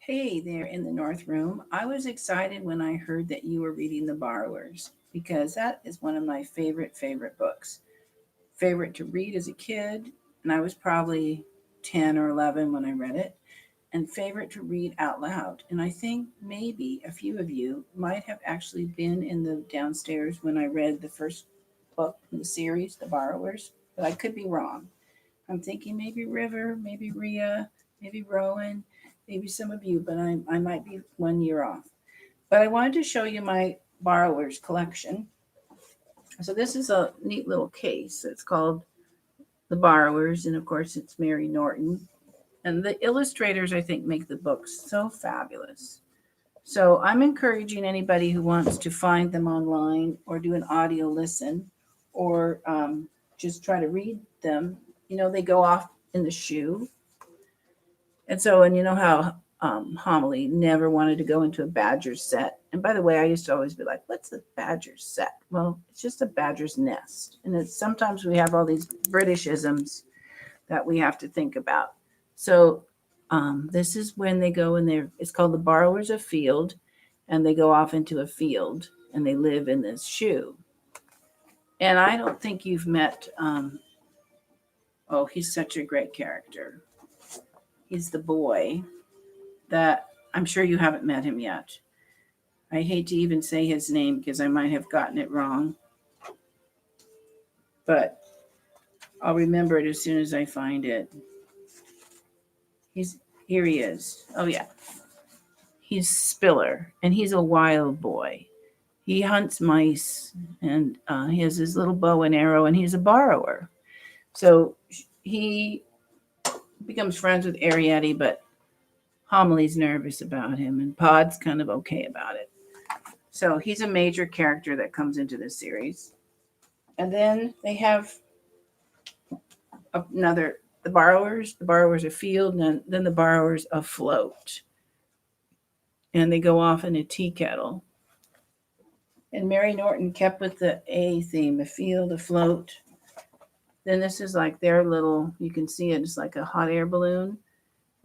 Hey there in the North Room. I was excited when I heard that you were reading The Borrowers because that is one of my favorite books. Favorite to read as a kid, and I was probably 10 or 11 when I read it, and favorite to read out loud. And I think maybe a few of you might have actually been in the downstairs when I read the first book in the series, The Borrowers, but I could be wrong. I'm thinking maybe River, maybe Rhea, maybe Rowan, maybe some of you, but I might be 1 year off. But I wanted to show you my borrowers collection. So this is a neat little case. It's called The Borrowers, and of course it's Mary Norton. And the illustrators, I think, make the books so fabulous. So I'm encouraging anybody who wants to find them online or do an audio listen or just try to read them. They go off in the shoe. And so, and you know how Homily never wanted to go into a Badger set. And by the way, I used to always be like, what's a Badger set? Well, it's just a Badger's nest. And it's sometimes we have all these Britishisms that we have to think about. So this is when they go in there. It's called The Borrowers of Field, and they go off into a field and they live in this shoe. And I don't think you've met. Oh, he's such a great character. He's the boy that I'm sure you haven't met him yet. I hate to even say his name because I might have gotten it wrong, but I'll remember it as soon as I find it. He's Here he is. Oh yeah. He's Spiller, and he's a wild boy. He hunts mice, and he has his little bow and arrow, and he's a borrower. So he becomes friends with Arietti, but Homily's nervous about him, and Pod's kind of okay about it. So he's a major character that comes into this series. And then they have another, the borrowers afield, and then the borrowers afloat. And they go off in a tea kettle. And Mary Norton kept with the A theme, afield, afloat. Then this is like their little, you can see it, it's like a hot air balloon.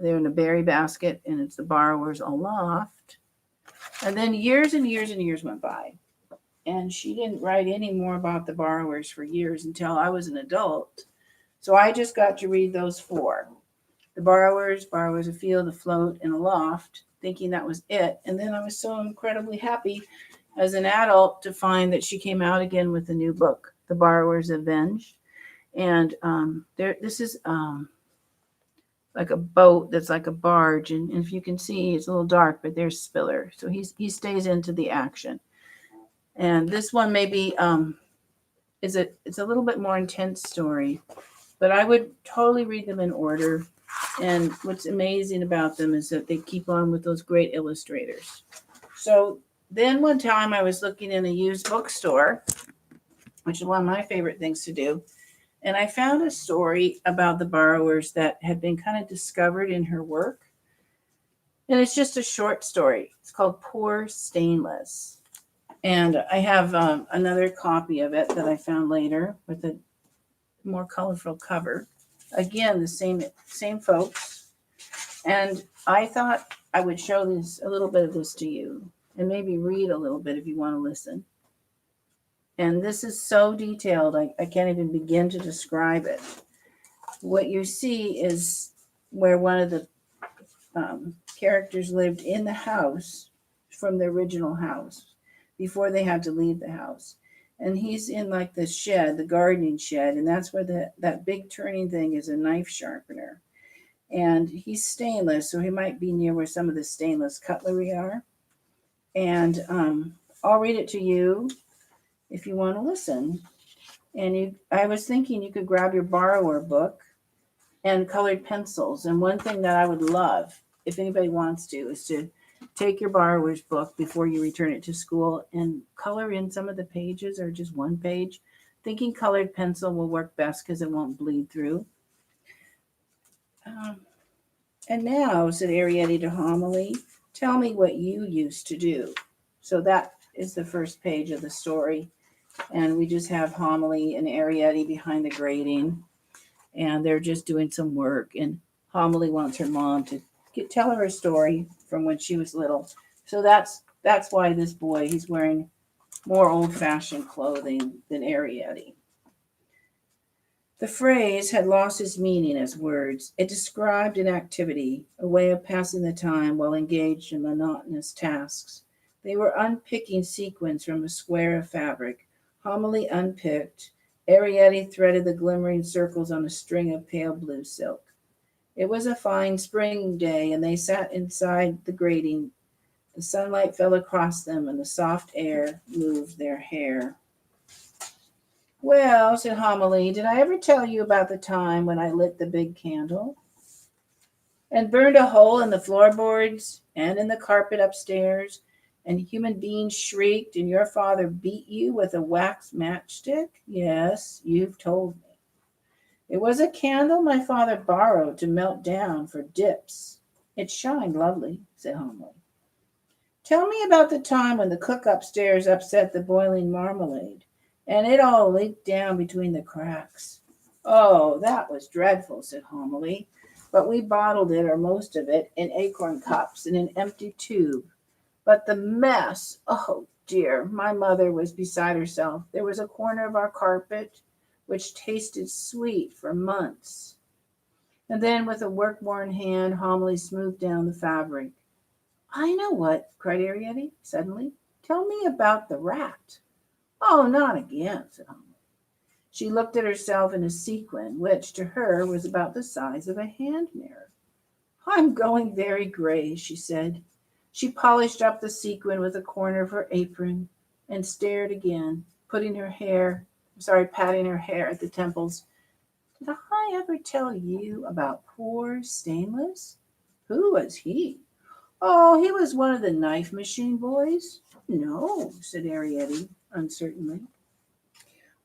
They're in a berry basket, and it's the borrowers aloft. And then years and years and years went by. And she didn't write any more about the borrowers for years until I was an adult. So I just got to read those four. The borrowers afield, afloat, and aloft, thinking that was it. And then I was so incredibly happy as an adult to find that she came out again with a new book, The Borrowers Avenged. And this is like a boat that's like a barge, and if you can see, it's a little dark, but there's Spiller, so he stays into the action. And this one maybe it's a little bit more intense story, but I would totally read them in order. And what's amazing about them is that they keep on with those great illustrators. So then one time I was looking in a used bookstore, which is one of my favorite things to do, and I found a story about the borrowers that had been kind of discovered in her work. And it's just a short story. It's called Poor Stainless. And I have another copy of it that I found later with a more colorful cover. Again, the same folks. And I thought I would show this a little bit of this to you and maybe read a little bit if you want to listen. And this is so detailed, I can't even begin to describe it. What you see is where one of the characters lived in the house from the original house before they had to leave the house. And he's in like the shed, the gardening shed, and that's where that big turning thing is a knife sharpener. And he's stainless, so he might be near where some of the stainless cutlery are. And I'll read it to you if you want to listen. And I was thinking you could grab your borrower book and colored pencils. And one thing that I would love, if anybody wants to, is to take your borrower's book before you return it to school and color in some of the pages or just one page. Thinking colored pencil will work best because it won't bleed through. And now, said Arietti to Homily, tell me what you used to do. So that is the first page of the story. And we just have Homily and Arietti behind the grating. And they're just doing some work. And Homily wants her mom to tell her a story from when she was little. So that's why this boy, he's wearing more old-fashioned clothing than Arrietty. The phrase had lost its meaning as words. It described an activity, a way of passing the time while engaged in monotonous tasks. They were unpicking sequins from a square of fabric. Homily unpicked, Arrietty threaded the glimmering circles on a string of pale blue silk. It was a fine spring day, and they sat inside the grating. The sunlight fell across them, and the soft air moved their hair. Well, said Homily, did I ever tell you about the time when I lit the big candle and burned a hole in the floorboards and in the carpet upstairs, and human beings shrieked, and your father beat you with a wax matchstick? Yes, you've told me. It was a candle my father borrowed to melt down for dips. It shined lovely, said Homily. Tell me about the time when the cook upstairs upset the boiling marmalade, and it all leaked down between the cracks. Oh, that was dreadful, said Homily, but we bottled it, or most of it, in acorn cups in an empty tube. But the mess, oh dear, my mother was beside herself. There was a corner of our carpet which tasted sweet for months. And then with a work-worn hand, Homily smoothed down the fabric. I know what, cried Arrietty suddenly. Tell me about the rat. Oh, not again, said Homily. She looked at herself in a sequin, which to her was about the size of a hand mirror. I'm going very gray, she said. She polished up the sequin with a corner of her apron and stared again, patting her hair at the temples. Did I ever tell you about poor Stainless? Who was he? Oh, he was one of the knife machine boys. No, said Arrietty uncertainly.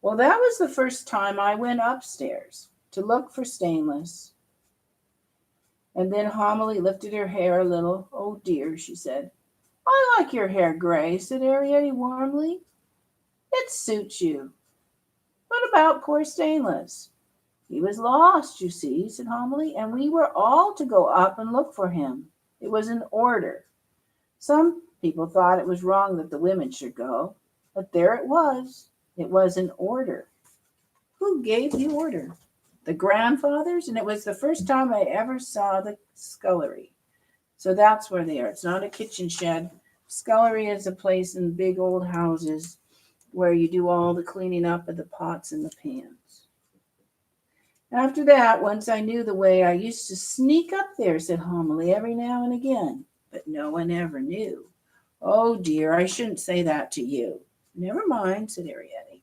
Well, that was the first time I went upstairs to look for Stainless. And then Homily lifted her hair a little. Oh dear, she said. I like your hair gray, said Arrietty warmly. It suits you. What about poor Stainless? He was lost, you see, said Homily, and we were all to go up and look for him. It was an order. Some people thought it was wrong that the women should go, but there it was. It was an order. Who gave the order? The grandfathers, and it was the first time I ever saw the scullery. So that's where they are. It's not a kitchen shed. Scullery is a place in big old houses where you do all the cleaning up of the pots and the pans. After that, once I knew the way, I used to sneak up there, said Homily, every now and again, but no one ever knew. Oh dear, I shouldn't say that to you. Never mind, said Arrietty.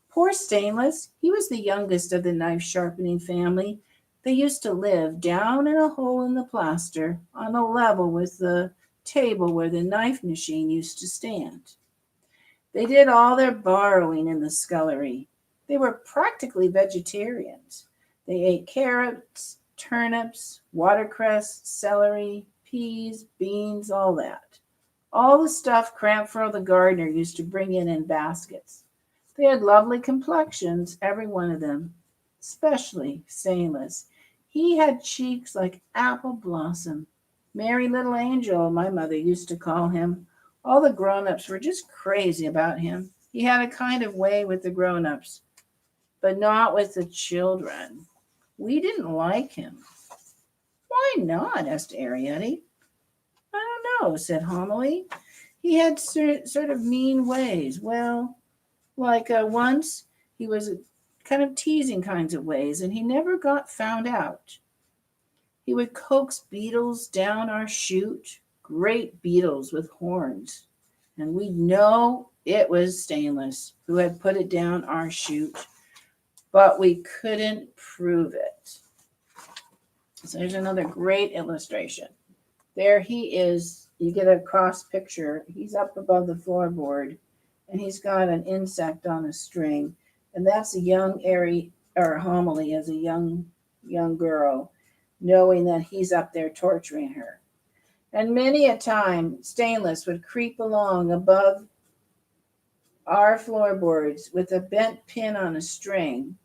Poor Stainless, he was the youngest of the knife-sharpening family. They used to live down in a hole in the plaster on a level with the table where the knife machine used to stand. They did all their borrowing in the scullery. They were practically vegetarians. They ate carrots, turnips, watercress, celery, peas, beans, all that. All the stuff Crampfurl the gardener used to bring in baskets. They had lovely complexions, every one of them, especially Stainless. He had cheeks like apple blossom. Merry little angel, my mother used to call him. All the grown-ups were just crazy about him. He had a kind of way with the grown-ups, but not with the children. We didn't like him. Why not? Asked Arrietty. I don't know, said Homily. He had sort of mean ways. Well, like once he was kind of teasing kinds of ways, and he never got found out. He would coax beetles down our chute, great beetles with horns, and we'd know it was Stainless who had put it down our chute, but we couldn't prove it. So there's another great illustration. There he is. You get a cross picture. He's up above the floorboard, and he's got an insect on a string, and that's a young Homily as a young girl, knowing that he's up there torturing her. And many a time, Stainless would creep along above our floorboards with a bent pin on a string.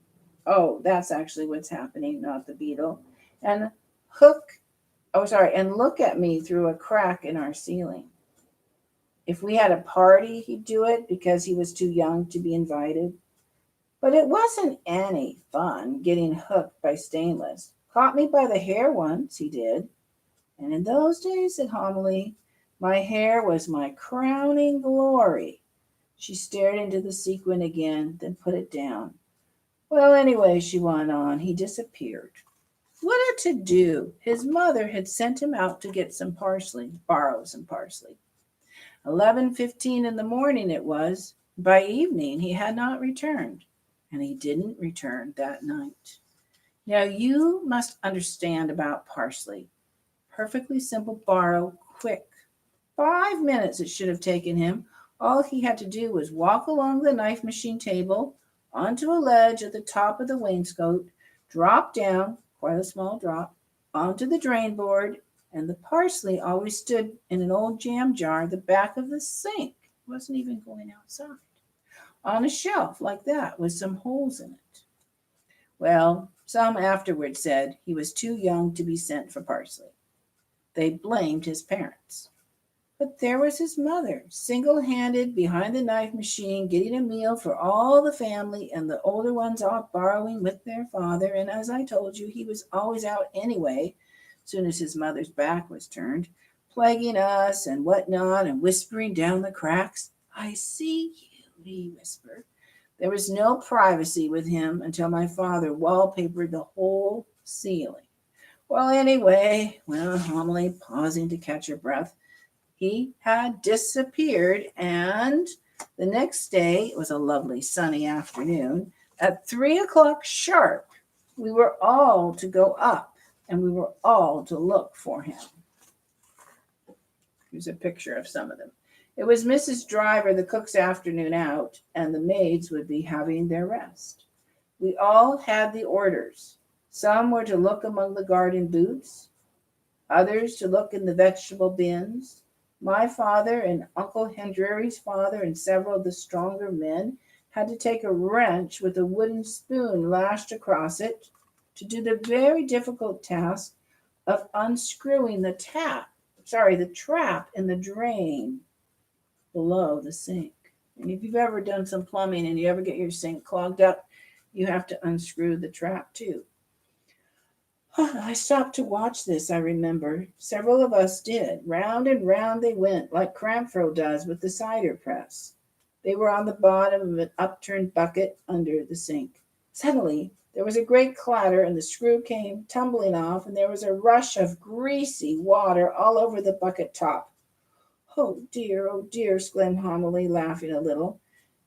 Oh, that's actually what's happening, not the beetle. And hook and look at me through a crack in our ceiling. If we had a party, he'd do it because he was too young to be invited. But it wasn't any fun getting hooked by Stainless. Caught me by the hair once, he did. And in those days, said Homily, my hair was my crowning glory. She stared into the sequin again, then put it down. Well, anyway, she went on, he disappeared. What a to-do! His mother had sent him out to get some parsley, borrow some parsley. 11:15 in the morning it was. By evening he had not returned, and he didn't return that night. Now you must understand about parsley. Perfectly simple borrow, quick. 5 minutes it should have taken him. All he had to do was walk along the knife machine table, onto a ledge at the top of the wainscot, drop down, quite a small drop, onto the drain board, and the parsley always stood in an old jam jar at the back of the sink. It wasn't even going outside. On a shelf like that with some holes in it. Well, some afterward said he was too young to be sent for parsley. They blamed his parents. But there was his mother, single-handed behind the knife machine, getting a meal for all the family, and the older ones off borrowing with their father. And as I told you, he was always out anyway, soon as his mother's back was turned, plaguing us and whatnot, and whispering down the cracks. I see you, he whispered. There was no privacy with him until my father wallpapered the whole ceiling. Well, anyway, went on Homily, pausing to catch her breath, he had disappeared, and the next day, it was a lovely sunny afternoon, at 3 o'clock sharp, we were all to go up, and we were all to look for him. Here's a picture of some of them. It was Mrs. Driver, the cook's afternoon out, and the maids would be having their rest. We all had the orders. Some were to look among the garden boots, others to look in the vegetable bins. My father and Uncle Henry's father and several of the stronger men had to take a wrench with a wooden spoon lashed across it to do the very difficult task of unscrewing the trap in the drain below the sink. And if you've ever done some plumbing and you ever get your sink clogged up, you have to unscrew the trap too. I stopped to watch this, I remember. Several of us did. Round and round they went, like Crampfro does with the cider press. They were on the bottom of an upturned bucket under the sink. Suddenly, there was a great clatter, and the screw came tumbling off, and there was a rush of greasy water all over the bucket top. Oh, dear, exclaimed Homily, laughing a little.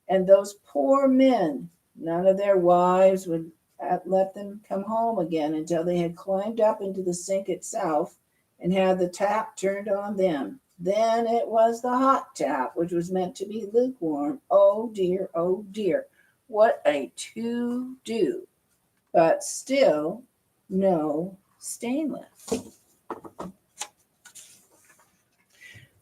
And those poor men, none of their wives would let them come home again until they had climbed up into the sink itself and had the tap turned on them. Then it was the hot tap, which was meant to be lukewarm. Oh dear, what a to-do. But still no Stainless.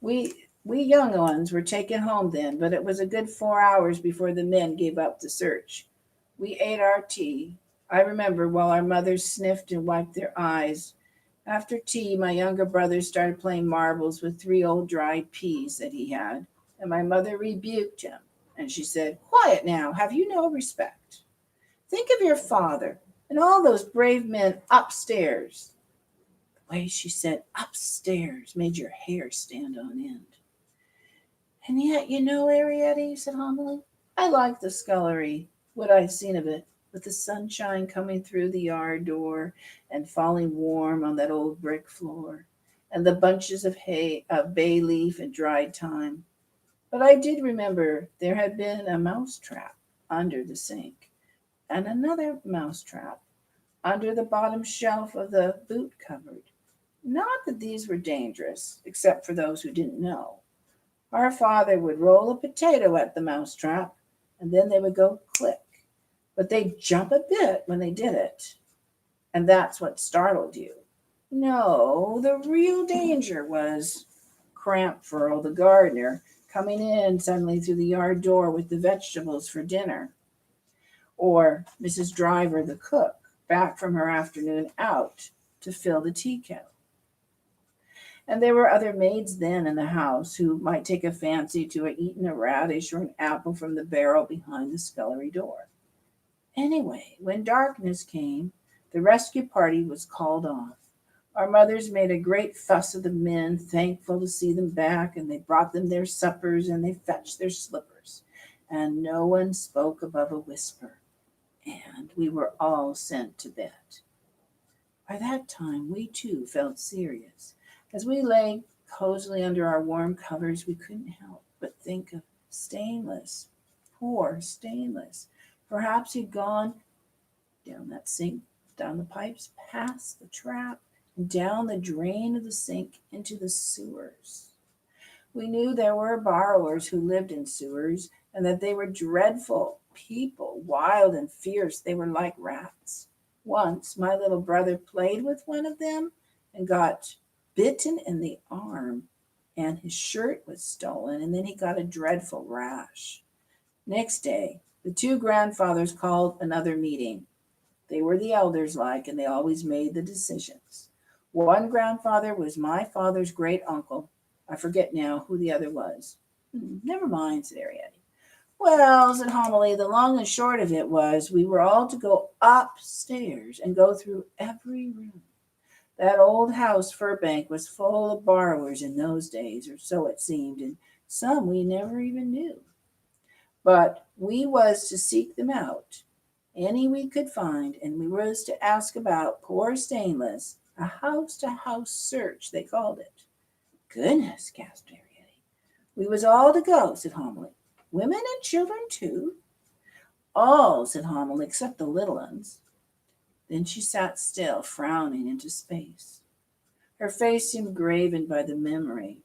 We young ones were taken home then, but it was a good 4 hours before the men gave up the search. We ate our tea, I remember, while our mothers sniffed and wiped their eyes. After tea, my younger brother started playing marbles with 3 old dried peas that he had, and my mother rebuked him, and she said, "Quiet now, have you no respect? Think of your father and all those brave men upstairs." The way she said upstairs made your hair stand on end. And yet, Arrietty, said Homily, I like the scullery, what I've seen of it, with the sunshine coming through the yard door and falling warm on that old brick floor, and the bunches of bay leaf and dried thyme. But I did remember there had been a mouse trap under the sink, and another mouse trap under the bottom shelf of the boot cupboard. Not that these were dangerous, except for those who didn't know. Our father would roll a potato at the mouse trap, and then they would go click. But they'd jump a bit when they did it, and that's what startled you. No, the real danger was Crampfurl, the gardener, coming in suddenly through the yard door with the vegetables for dinner, or Mrs. Driver, the cook, back from her afternoon out to fill the tea kettle. And there were other maids then in the house who might take a fancy to eating a radish or an apple from the barrel behind the scullery door. Anyway, when darkness came, the rescue party was called off. Our mothers made a great fuss of the men, thankful to see them back, and they brought them their suppers and they fetched their slippers. And no one spoke above a whisper, and we were all sent to bed. By that time, we too felt serious. As we lay cozily under our warm covers, we couldn't help but think of Stainless. Poor Stainless. Perhaps he'd gone down that sink, down the pipes, past the trap, and down the drain of the sink into the sewers. We knew there were borrowers who lived in sewers, and that they were dreadful people, wild and fierce. They were like rats. Once my little brother played with one of them and got bitten in the arm, and his shirt was stolen, and then he got a dreadful rash. Next day, the two grandfathers called another meeting. They were the elders like, and they always made the decisions. One grandfather was my father's great uncle. I forget now who the other was. Never mind, said Ariadne. Well, said Homily, the long and short of it was we were all to go upstairs and go through every room. That old house, Furbank, was full of borrowers in those days, or so it seemed, and some we never even knew. But we was to seek them out, any we could find, and we was to ask about poor Stainless, a house-to-house search, they called it. Goodness, gasped Ariadne. We was all to go, said Homily. Women and children, too? All, said Homily, except the little uns. Then she sat still, frowning into space. Her face seemed graven by the memory.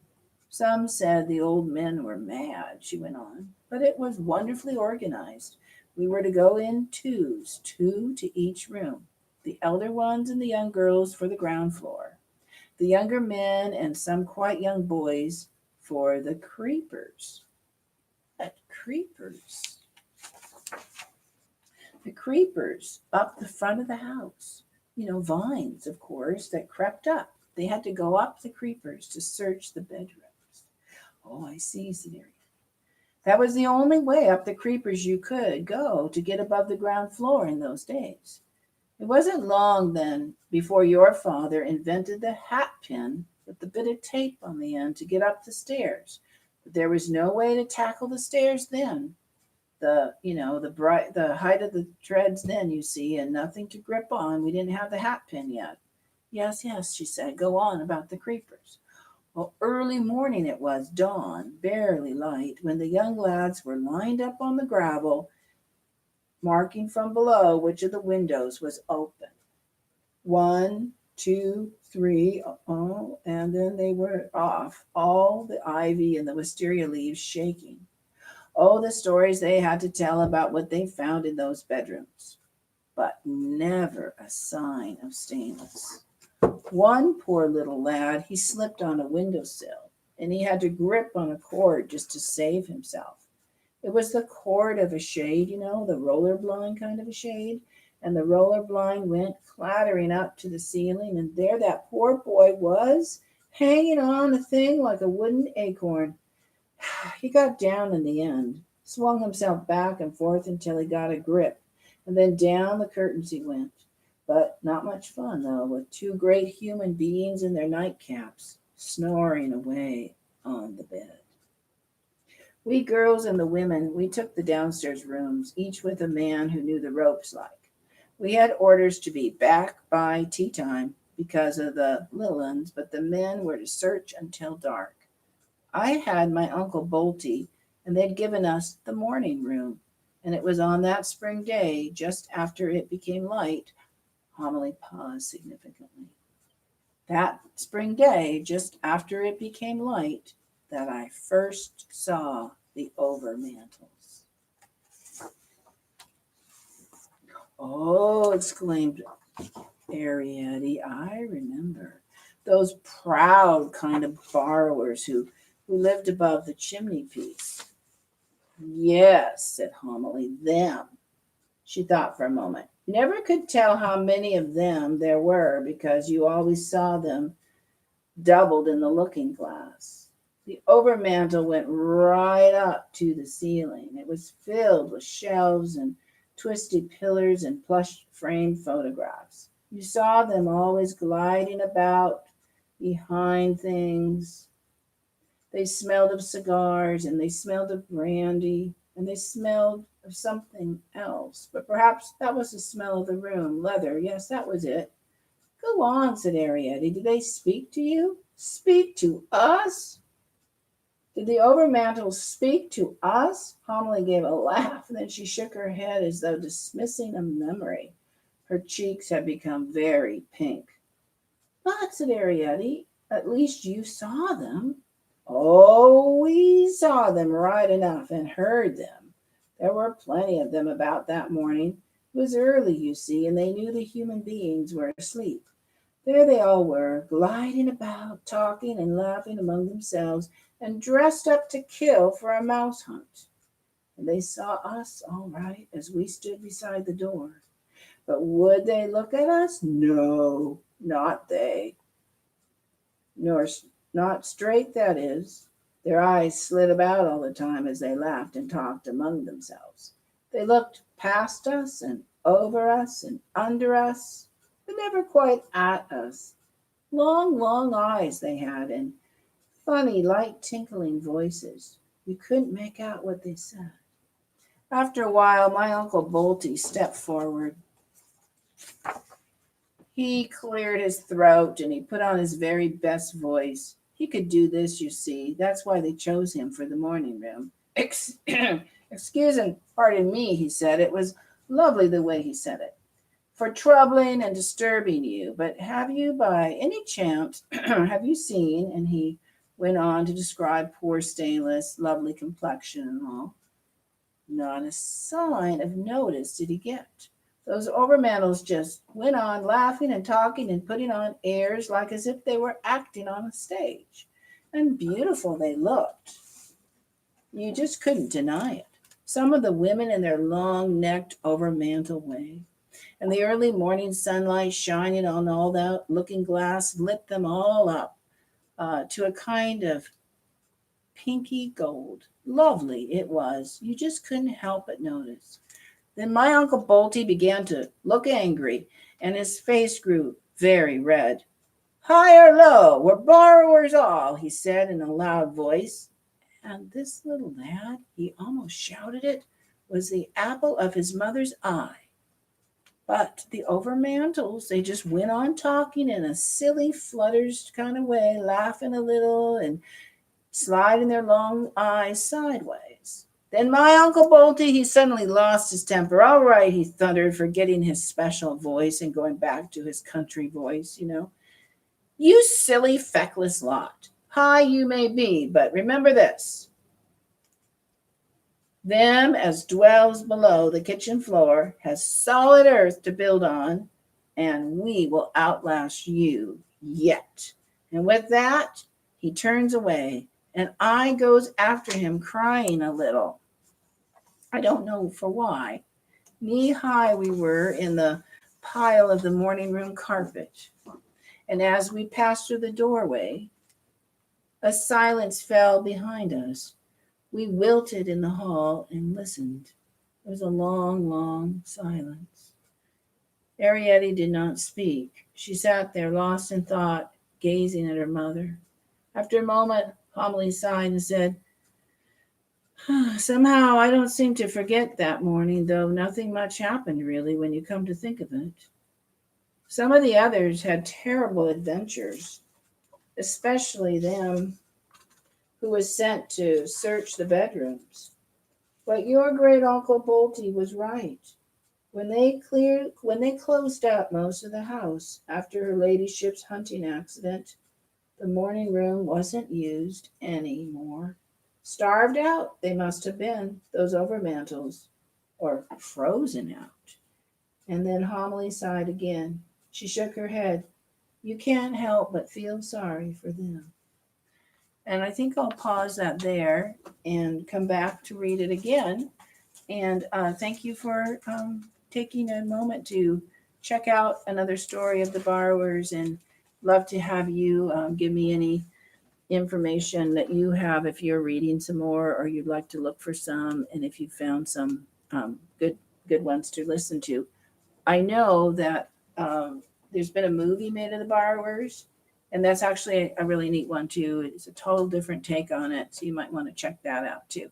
Some said the old men were mad, she went on, but it was wonderfully organized. We were to go in twos, two to each room, the elder ones and the young girls for the ground floor, the younger men and some quite young boys for the creepers. What creepers? The creepers up the front of the house. Vines, of course, that crept up. They had to go up the creepers to search the bedrooms. Oh, I see, said Ariadne. That was the only way up the creepers you could go to get above the ground floor in those days. It wasn't long then before your father invented the hat pin with the bit of tape on the end to get up the stairs. But there was no way to tackle the stairs then. The height of the treads then, you see, and nothing to grip on. We didn't have the hat pin yet. Yes, yes, she said. Go on about the creepers. Well, early morning it was, dawn, barely light, when the young lads were lined up on the gravel, marking from below which of the windows was open. 1, 2, 3, and then they were off, all the ivy and the wisteria leaves shaking. Oh, the stories they had to tell about what they found in those bedrooms. But never a sign of Stainless. One poor little lad, he slipped on a windowsill, and he had to grip on a cord just to save himself. It was the cord of a shade, the roller blind kind of a shade, and the roller blind went clattering up to the ceiling, and there that poor boy was, hanging on a thing like a wooden acorn. He got down in the end, swung himself back and forth until he got a grip, and then down the curtains he went. But not much fun, though, with two great human beings in their nightcaps, snoring away on the bed. We girls and the women, we took the downstairs rooms, each with a man who knew the ropes like. We had orders to be back by tea time because of the little uns, but the men were to search until dark. I had my Uncle Bolty, and they'd given us the morning room, and it was on that spring day, just after it became light. Homily paused significantly. That spring day, just after it became light, that I first saw the overmantels. Oh, exclaimed Ariadne, I remember. Those proud kind of borrowers who lived above the chimney piece. Yes, said Homily, them. She thought for a moment. Never could tell how many of them there were because you always saw them doubled in the looking glass. The overmantel went right up to the ceiling. It was filled with shelves and twisted pillars and plush framed photographs. You saw them always gliding about behind things. They smelled of cigars and they smelled of brandy and they smelled of something else. But perhaps that was the smell of the room. Leather. Yes, that was it. Go on, said Arrietty. Did they speak to you? Speak to us? Did the overmantel speak to us? Homily gave a laugh, and then she shook her head as though dismissing a memory. Her cheeks had become very pink. But, said Arrietty, at least you saw them. Oh, we saw them right enough and heard them. There were plenty of them about that morning. It was early, you see, and they knew the human beings were asleep. There they all were, gliding about, talking and laughing among themselves, and dressed up to kill for a mouse hunt. And they saw us all right as we stood beside the door. But would they look at us? No, not they. Nor not straight, that is. Their eyes slid about all the time as they laughed and talked among themselves. They looked past us and over us and under us, but never quite at us. Long, long eyes they had, and funny, light, tinkling voices. You couldn't make out what they said. After a while, my Uncle Bolty stepped forward. He cleared his throat and he put on his very best voice. He could do this, you see. That's why they chose him for the morning room. Excuse and pardon me, he said. It was lovely the way he said it. For troubling and disturbing you, but have you by any chance, have you seen, and he went on to describe poor Stainless, lovely complexion and all. Not a sign of notice did he get. Those overmantels just went on laughing and talking and putting on airs like as if they were acting on a stage. And beautiful they looked. You just couldn't deny it. Some of the women in their long-necked overmantel way, and the early morning sunlight shining on all that looking glass lit them all up to a kind of pinky gold. Lovely it was. You just couldn't help but notice. Then my Uncle Bolty began to look angry, and his face grew very red. High or low, we're borrowers all, he said in a loud voice. And this little lad, he almost shouted it, was the apple of his mother's eye. But the overmantels, they just went on talking in a silly, flutters kind of way, laughing a little and sliding their long eyes sideways. Then my Uncle Bolty, he suddenly lost his temper. All right, he thundered, forgetting his special voice and going back to his country voice, you know. You silly, feckless lot. High you may be, but remember this. Them as dwells below the kitchen floor has solid earth to build on, and we will outlast you yet. And with that, he turns away, and I goes after him crying a little. I don't know for why. Knee high we were in the pile of the morning room carpet. And as we passed through the doorway, a silence fell behind us. We wilted in the hall and listened. It was a long, long silence. Arrietty did not speak. She sat there lost in thought, gazing at her mother. After a moment, Homily sighed and said, Somehow I don't seem to forget that morning, though nothing much happened really when you come to think of it. Some of the others had terrible adventures, especially them who was sent to search the bedrooms. But your great Uncle Bolty was right. When they closed up most of the house after her ladyship's hunting accident, the morning room wasn't used any more. Starved out, they must have been, those overmantels, or frozen out. And then Homily sighed again. She shook her head. You can't help but feel sorry for them. And I think I'll pause that there and come back to read it again. And thank you for taking a moment to check out another story of the borrowers and love to have you give me any information that you have if you're reading some more or you'd like to look for some, and if you found some good ones to listen to. I know that there's been a movie made of the borrowers, and that's actually a really neat one too. It's a total different take on it, so you might want to check that out too.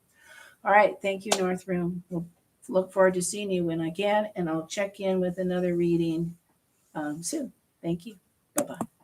All right, thank you, North Room. We'll look forward to seeing you when I can, and I'll check in with another reading soon. Thank you. Bye bye.